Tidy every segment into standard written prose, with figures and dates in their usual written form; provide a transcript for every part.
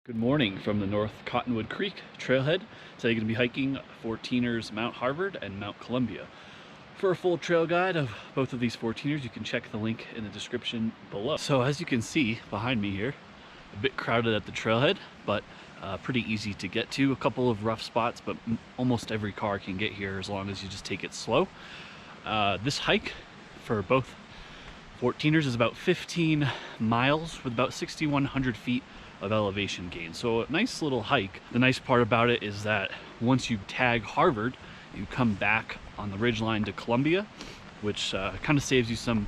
Good morning from the North Cottonwood Creek Trailhead. Today you're going to be hiking 14ers Mount Harvard and Mount Columbia. For a full trail guide of both of these 14ers, you can check the link in the description below. So as you can see behind me here, a bit crowded at the trailhead, but pretty easy to get to. A couple of rough spots, but almost every car can get here as long as you just take it slow. This hike for both 14ers is about 15 miles with about 6,100 feet of elevation gain. So a nice little hike. The nice part about it is that once you tag Harvard, you come back on the ridgeline to Columbia, which kind of saves you some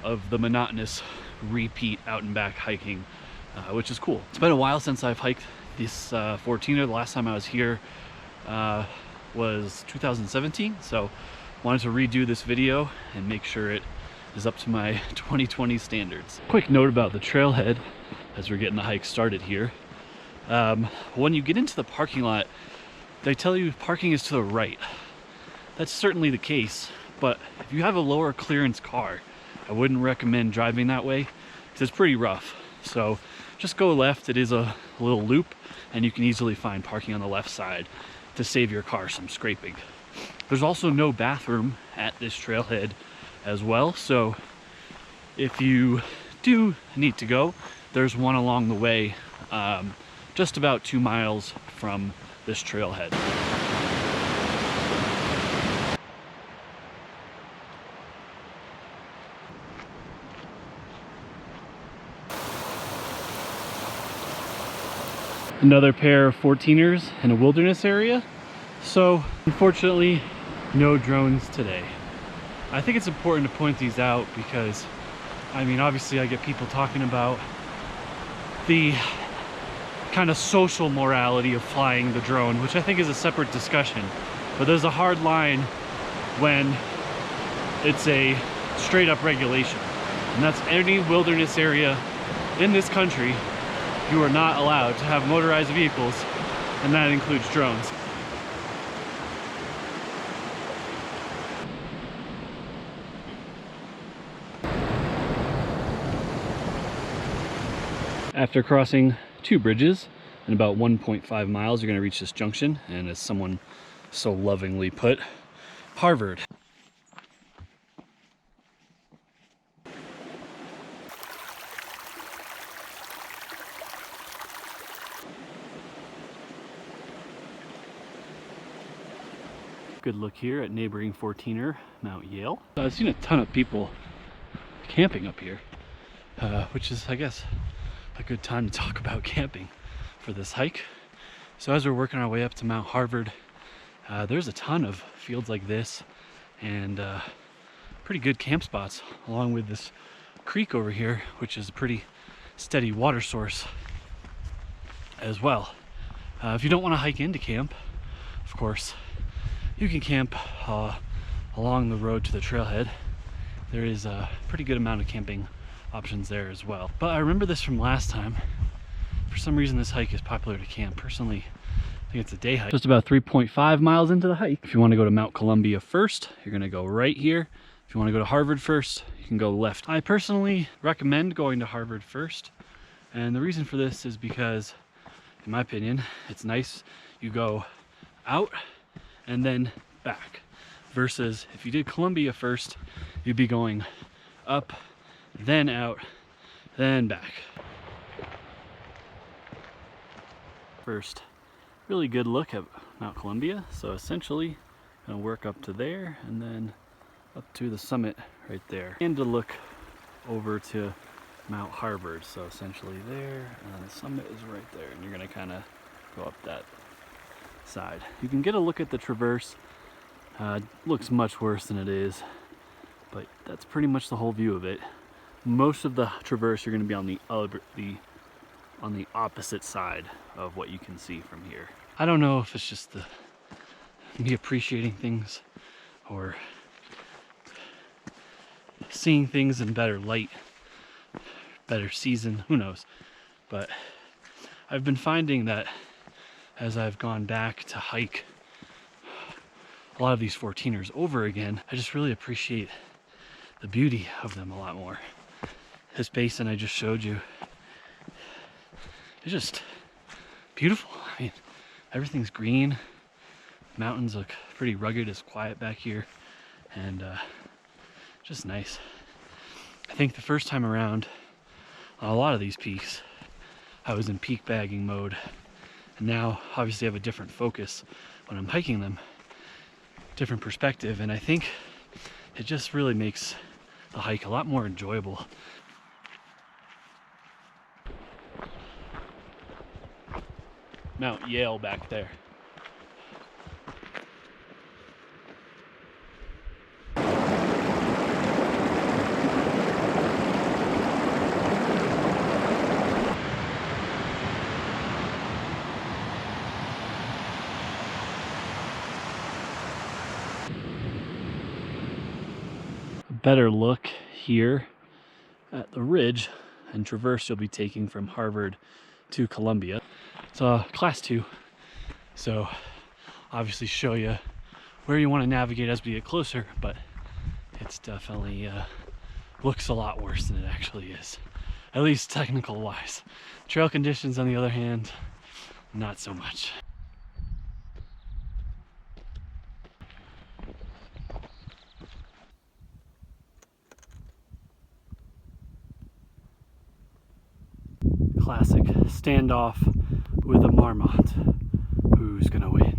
of the monotonous repeat out and back hiking, which is cool. It's been a while since I've hiked this 14er. The last time I was here was 2017, so wanted to redo this video and make sure it is up to my 2020 standards. Quick note about the trailhead as we're getting the hike started here. When you get into the parking lot, they tell you parking is to the right. That's certainly the case, but if you have a lower clearance car, I wouldn't recommend driving that way because it's pretty rough. So just go left. It is a little loop and you can easily find parking on the left side to save your car some scraping. There's also no bathroom at this trailhead as well, so if you do need to go, there's one along the way, just about 2 miles from this trailhead. Another pair of 14ers in a wilderness area. So unfortunately, no drones today. I think it's important to point these out because, I mean, obviously I get people talking about the kind of social morality of flying the drone, which I think is a separate discussion. But there's a hard line when it's a straight up regulation. And that's any wilderness area in this country, you are not allowed to have motorized vehicles, and that includes drones. After crossing 2 bridges in about 1.5 miles, you're going to reach this junction, and as someone so lovingly put, Harvard. Good look here at neighboring 14er Mount Yale. I've seen a ton of people camping up here, which is, I guess, a good time to talk about camping for this hike. So as we're working our way up to Mount Harvard, there's a ton of fields like this and pretty good camp spots along with this creek over here, which is a pretty steady water source as well. If you don't want to hike into camp, of course, you can camp along the road to the trailhead. There is a pretty good amount of camping options there as well. But I remember this from last time. For some reason this hike is popular to camp. Personally, I think it's a day hike. Just about 3.5 miles into the hike. If you want to go to Mount Columbia first, you're going to go right here. If you want to go to Harvard first, you can go left. I personally recommend going to Harvard first, and the reason for this is because, in my opinion, it's nice. You go out and then back, versus if you did Columbia first, you'd be going up, then out, then back. First, really good look at Mount Columbia. So essentially, gonna work up to there and then up to the summit right there. And to look over to Mount Harvard. So essentially there, and then the summit is right there. And you're gonna kind of go up that side. You can get a look at the traverse. Looks much worse than it is, but that's pretty much the whole view of it. Most of the traverse you're going to be on the opposite side of what you can see from here. I don't know if it's just me appreciating things or seeing things in better light, better season, who knows. But I've been finding that as I've gone back to hike a lot of these 14ers over again, I just really appreciate the beauty of them a lot more. This basin I just showed you, it's just beautiful. I mean, everything's green. Mountains look pretty rugged. It's quiet back here, and just nice. I think the first time around on a lot of these peaks, I was in peak bagging mode, and now obviously I have a different focus when I'm hiking them, different perspective, and I think it just really makes the hike a lot more enjoyable. Mount Yale back there. Better look here at the ridge and traverse you'll be taking from Harvard to Columbia. It's a class 2, so obviously show you where you want to navigate as we get closer, but it's definitely looks a lot worse than it actually is, at least technical wise. Trail conditions on the other hand, not so much. Classic standoff with a Marmot. Who's gonna win?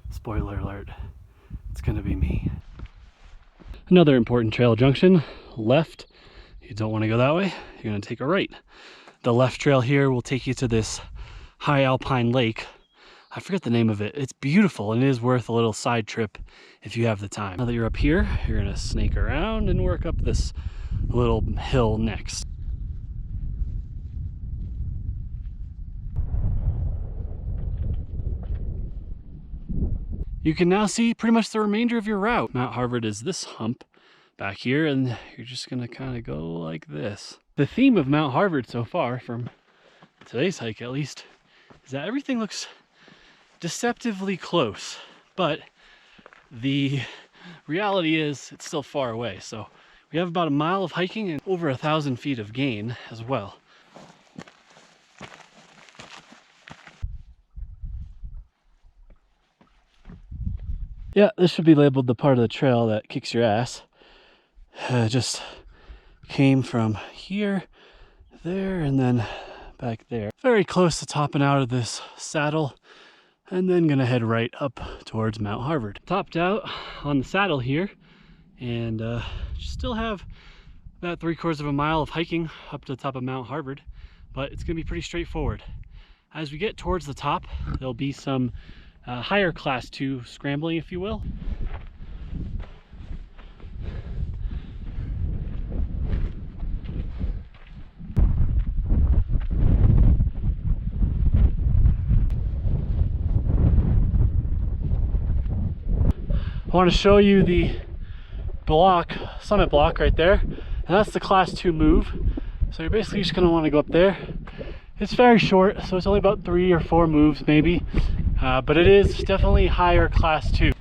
Spoiler alert, it's gonna be me. Another important trail junction, left. You don't want to go that way, you're gonna take a right. The left trail here will take you to this high alpine lake. I forget the name of it. It's beautiful and it is worth a little side trip if you have the time. Now that you're up here, you're gonna snake around and work up this little hill next. You can now see pretty much the remainder of your route. Mount Harvard is this hump back here, and you're just gonna kind of go like this. The theme of Mount Harvard so far, from today's hike at least, is that everything looks deceptively close, but the reality is it's still far away. So we have about a mile of hiking and over 1,000 feet of gain as well. Yeah, this should be labeled the part of the trail that kicks your ass. Just came from here, there, and then back there. Very close to topping out of this saddle, and then gonna head right up towards Mount Harvard. Topped out on the saddle here, and still have about 3/4 of a mile of hiking up to the top of Mount Harvard, but it's gonna be pretty straightforward. As we get towards the top, there'll be some higher class 2 scrambling, if you will. I want to show you the block, summit block right there, and that's the class 2 move. So you're basically just going to want to go up there. It's very short, so it's only about 3 or 4 moves maybe. But it is definitely higher class 2.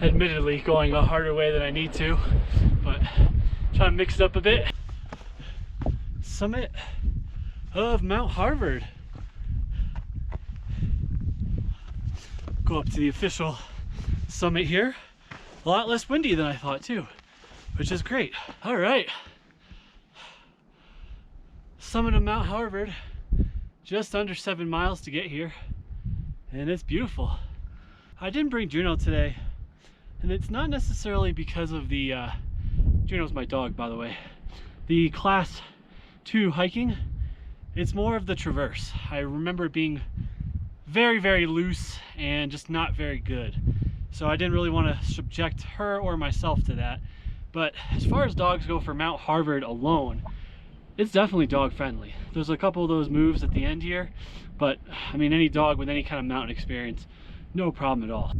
Admittedly going a harder way than I need to, but trying to mix it up a bit. Summit of Mount Harvard. Go up to the official summit here. A lot less windy than I thought too, which is great. All right. Summit of Mount Harvard, just under 7 miles to get here, and it's beautiful. I didn't bring Juno today. And it's not necessarily because of the, Juno's my dog, by the way, the class 2 hiking. It's more of the traverse. I remember it being very, very loose and just not very good. So I didn't really want to subject her or myself to that. But as far as dogs go for Mount Harvard alone, it's definitely dog friendly. There's a couple of those moves at the end here, but I mean, any dog with any kind of mountain experience, no problem at all.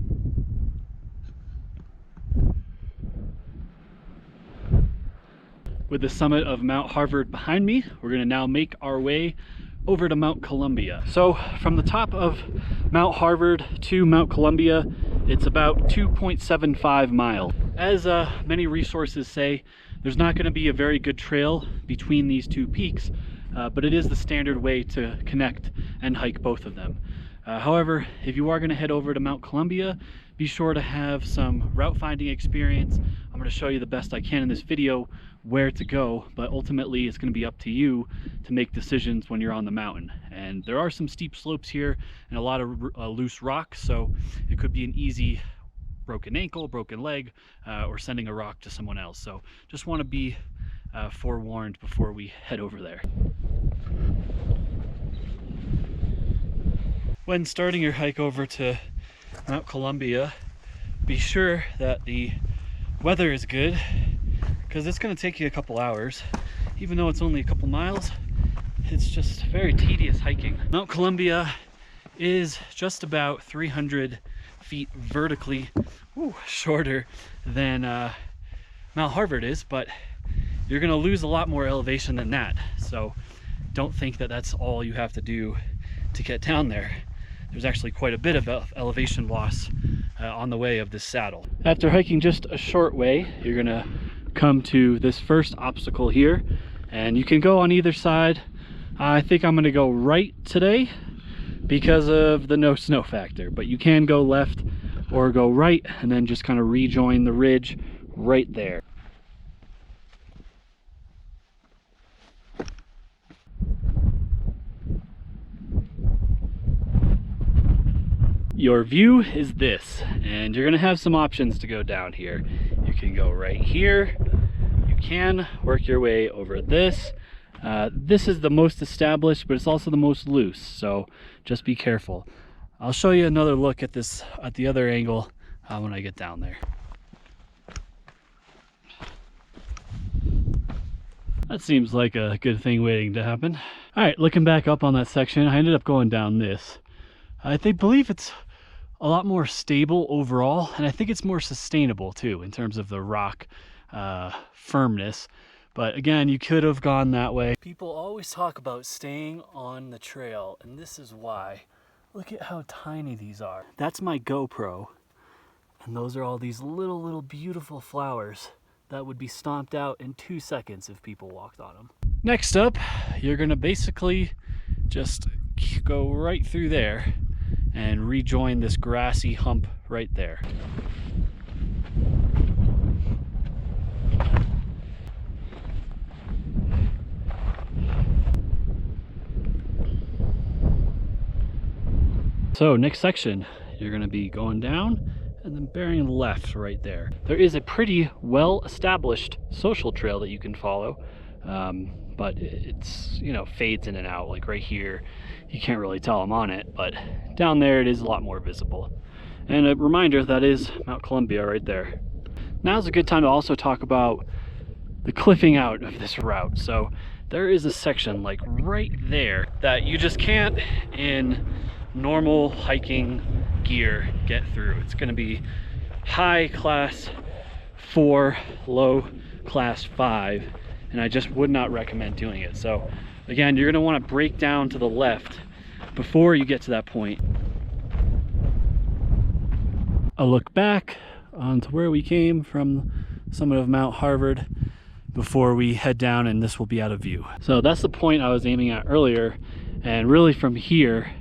with the summit of Mount Harvard behind me, we're gonna now make our way over to Mount Columbia. So from the top of Mount Harvard to Mount Columbia, it's about 2.75 miles. As many resources say, there's not going to be a very good trail between these two peaks, but it is the standard way to connect and hike both of them. However, if you are going to head over to Mount Columbia, be sure to have some route finding experience. I'm going to show you the best I can in this video where to go, but ultimately it's going to be up to you to make decisions when you're on the mountain. And there are some steep slopes here and a lot of loose rocks, so it could be an easy broken ankle, broken leg, or sending a rock to someone else. So just want to be forewarned before we head over there. When starting your hike over to Mount Columbia, be sure that the weather is good, because it's going to take you a couple hours. Even though it's only a couple miles, it's just very tedious hiking. Mount Columbia is just about 300 feet vertically shorter than Mount Harvard is, but you're going to lose a lot more elevation than that. So don't think that that's all you have to do to get down there. There's actually quite a bit of elevation loss on the way of this saddle. After hiking just a short way, you're gonna come to this first obstacle here, and you can go on either side. I think I'm gonna go right today because of the no snow factor, but you can go left or go right and then just kind of rejoin the ridge right there. Your view is this, and you're gonna have some options to go down here. You can go right here, you can work your way over this. This is the most established, but it's also the most loose, so just be careful. I'll show you another look at this at the other angle when I get down there. That seems like a good thing waiting to happen. All right, looking back up on that section, I ended up going down this. I believe it's a lot more stable overall, and I think it's more sustainable too in terms of the rock firmness. But again, you could have gone that way. People always talk about staying on the trail, and this is why. Look at how tiny these are. That's my GoPro, and those are all these little beautiful flowers that would be stomped out in 2 seconds if people walked on them. Next up, you're gonna basically just go right through there and rejoin this grassy hump right there. So next section, you're going to be going down and then bearing left right there. There is a pretty well-established social trail that you can follow, but it's, you know, fades in and out. Like right here, you can't really tell I'm on it, but down there it is a lot more visible. And a reminder, that is Mount Columbia right there. Now's a good time to also talk about the cliffing out of this route. So there is a section like right there that you just can't in normal hiking gear get through. It's going to be high class 4, low class 5, and I just would not recommend doing it. So again, you're going to want to break down to the left before you get to that point. A look back onto where we came from the summit of Mount Harvard before we head down, and this will be out of view. So that's the point I was aiming at earlier, and really from here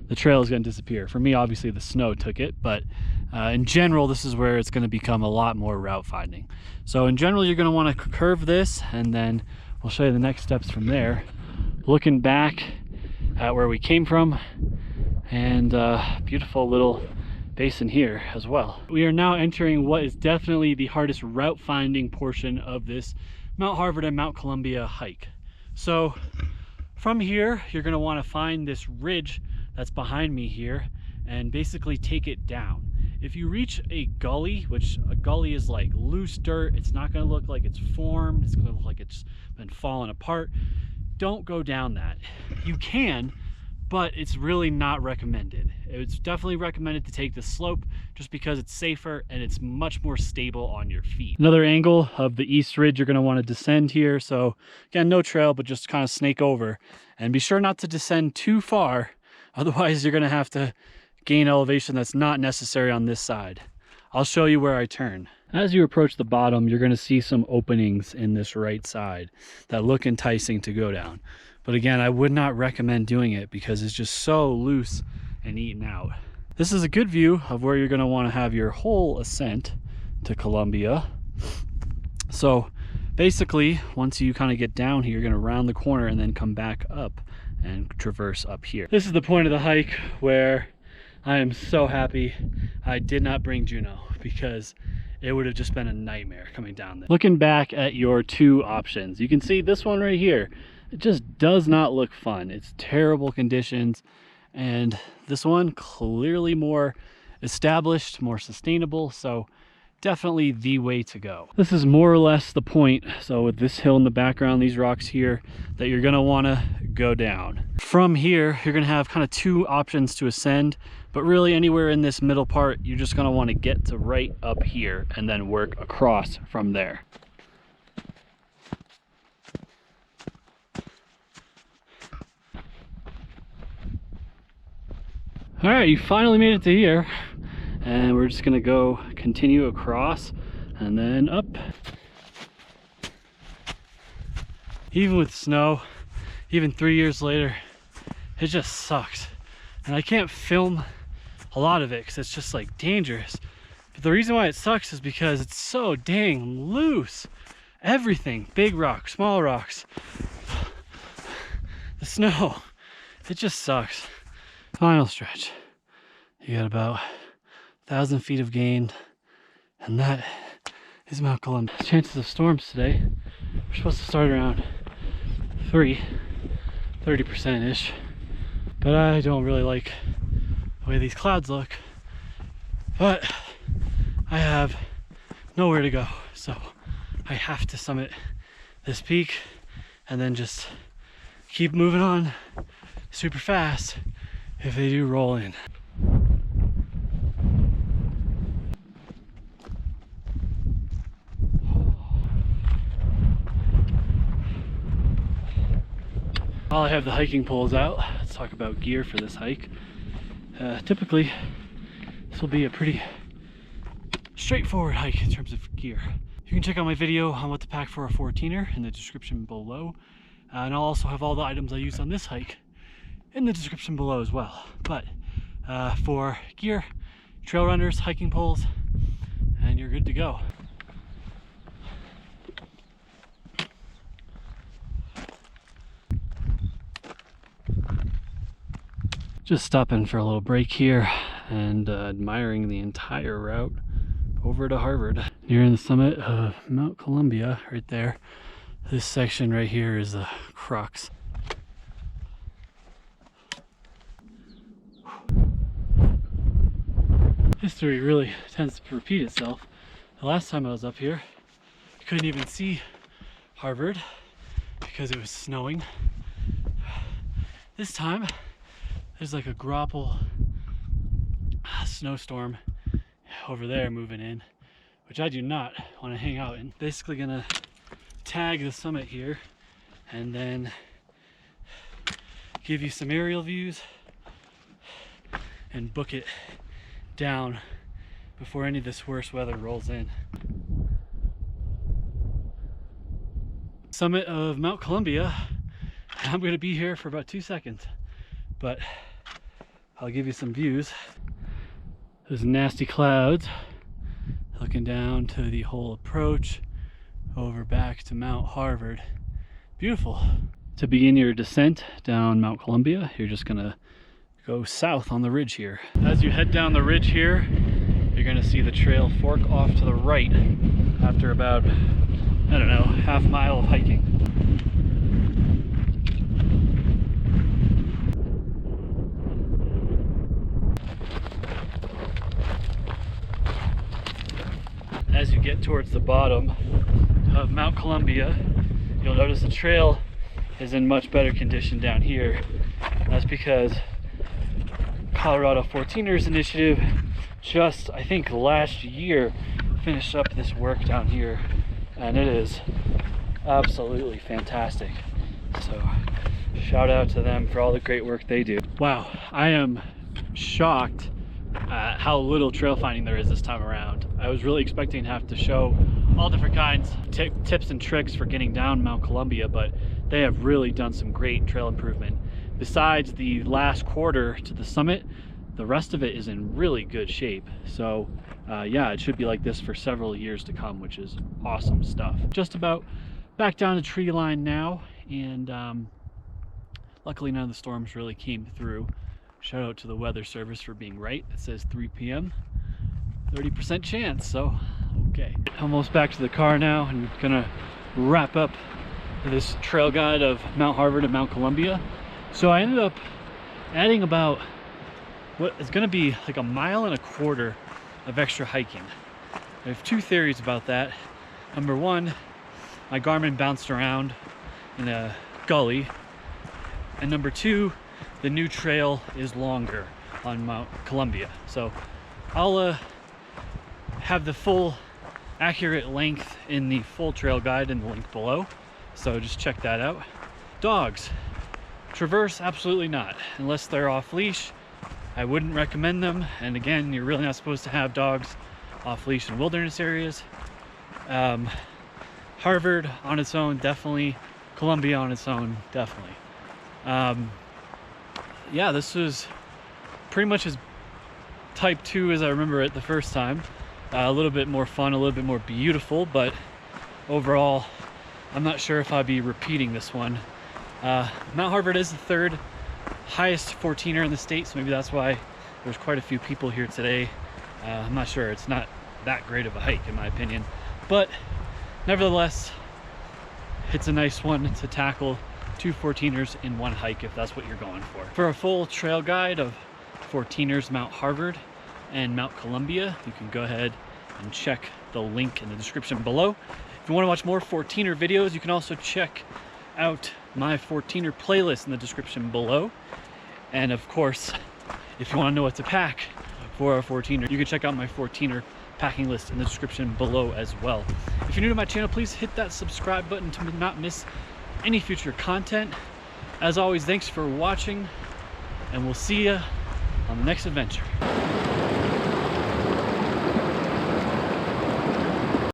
the trail is going to disappear. For me, obviously the snow took it, but in general this is where it's going to become a lot more route finding. So in general, you're going to want to curve this, and then we'll show you the next steps from there, looking back at where we came from, and beautiful little basin here as well. We are now entering what is definitely the hardest route finding portion of this Mount Harvard and Mount Columbia hike. So from here, you're going to want to find this ridge that's behind me here and basically take it down. If you reach a gully, which a gully is like loose dirt, it's not going to look like it's formed, it's going to look like it's been falling apart, don't go down that. You can, but it's really not recommended. It's definitely recommended to take the slope just because it's safer and it's much more stable on your feet. Another angle of the east ridge you're going to want to descend here. So again, no trail, but just kind of snake over, and be sure not to descend too far. Otherwise you're going to have to gain elevation that's not necessary on this side. I'll show you where I turn. As you approach the bottom, you're going to see some openings in this right side that look enticing to go down. But again, I would not recommend doing it because it's just so loose and eaten out. This is a good view of where you're going to want to have your whole ascent to Columbia. So basically, once you kind of get down here, you're going to round the corner and then come back up and traverse up here. This is the point of the hike where I am so happy I did not bring Juno, because it would have just been a nightmare coming down there. Looking back at your two options, you can see this one right here. It just does not look fun. It's terrible conditions. And this one, clearly more established, more sustainable. So definitely the way to go. This is more or less the point. So with this hill in the background, these rocks here, that you're gonna wanna go down. From here, you're gonna have kind of two options to ascend, but really anywhere in this middle part, you're just gonna wanna get to right up here and then work across from there. All right, you finally made it to here, and we're just gonna go continue across and then up. Even with snow, even 3 years later, it just sucks. And I can't film a lot of it because it's just like dangerous. But the reason why it sucks is because it's so dang loose. Everything, big rocks, small rocks, the snow, it just sucks. Final stretch. You got about 1,000 feet of gain, and that is Mount Columbia. Chances of storms today, we're supposed to start around 30%-ish, but I don't really like the way these clouds look. But I have nowhere to go, so I have to summit this peak and then just keep moving on super fast if they do roll in. While I have the hiking poles out, let's talk about gear for this hike. Typically, this will be a pretty straightforward hike in terms of gear. You can check out my video on what to pack for a 14er in the description below. And I'll also have all the items I used on this hike in the description below as well. But for gear, trail runners, hiking poles, and you're good to go. Just stopping for a little break here and admiring the entire route over to Harvard. Nearing the summit of Mount Columbia right there. This section right here is the crux. History really tends to repeat itself. The last time I was up here, I couldn't even see Harvard because it was snowing. This time, there's like a grapple snowstorm over there moving in, which I do not want to hang out in. Basically gonna tag the summit here and then give you some aerial views and book it down before any of this worse weather rolls in. Summit of Mount Columbia. I'm going to be here for about 2 seconds, but I'll give you some views. Those nasty clouds looking down to the whole approach over back to Mount Harvard. Beautiful. To begin your descent down Mount Columbia, you're just gonna go south on the ridge here. As you head down the ridge here, you're gonna see the trail fork off to the right after about, I don't know, half mile of hiking. As you get towards the bottom of Mount Columbia, you'll notice the trail is in much better condition down here. That's because Colorado 14ers initiative just, I think last year, finished up this work down here, and it is absolutely fantastic. So shout out to them for all the great work they do. Wow, I am shocked at how little trail finding there is this time around. I was really expecting to have to show all different kinds of tips and tricks for getting down Mount Columbia, but they have really done some great trail improvement. Besides the last quarter to the summit, the rest of it is in really good shape. So yeah, it should be like this for several years to come, which is awesome stuff. Just about back down to tree line now, and luckily none of the storms really came through. Shout out to the weather service for being right. It says 3 p.m. 30% chance, so okay. Almost back to the car now, and gonna wrap up this trail guide of Mount Harvard and Mount Columbia. So I ended up adding about what is gonna be like 1.25 miles of extra hiking. I have two theories about that. Number one, my Garmin bounced around in a gully, and number two, the new trail is longer on Mount Columbia. So I'll have the full accurate length in the full trail guide in the link below, so just check that out. Dogs, traverse, absolutely not, unless they're off leash. I wouldn't recommend them, and again, you're really not supposed to have dogs off leash in wilderness areas. Harvard on its own, definitely. Columbia on its own, definitely. Yeah, this was pretty much as type 2 as I remember it the first time. A little bit more fun, a little bit more beautiful, but overall, I'm not sure if I'll be repeating this one. Mount Harvard is the third highest 14er in the state, so maybe that's why there's quite a few people here today. I'm not sure, it's not that great of a hike in my opinion, but nevertheless, it's a nice one to tackle. 2 14ers in one hike if that's what you're going for. For a full trail guide of 14ers Mount Harvard and Mount Columbia, you can go ahead and check the link in the description below. If you want to watch more 14er videos, you can also check out my 14er playlist in the description below. And of course, if you want to know what to pack for a 14er, you can check out my 14er packing list in the description below as well. If you're new to my channel, please hit that subscribe button to not miss any future content. As always, thanks for watching, and we'll see you on the next adventure.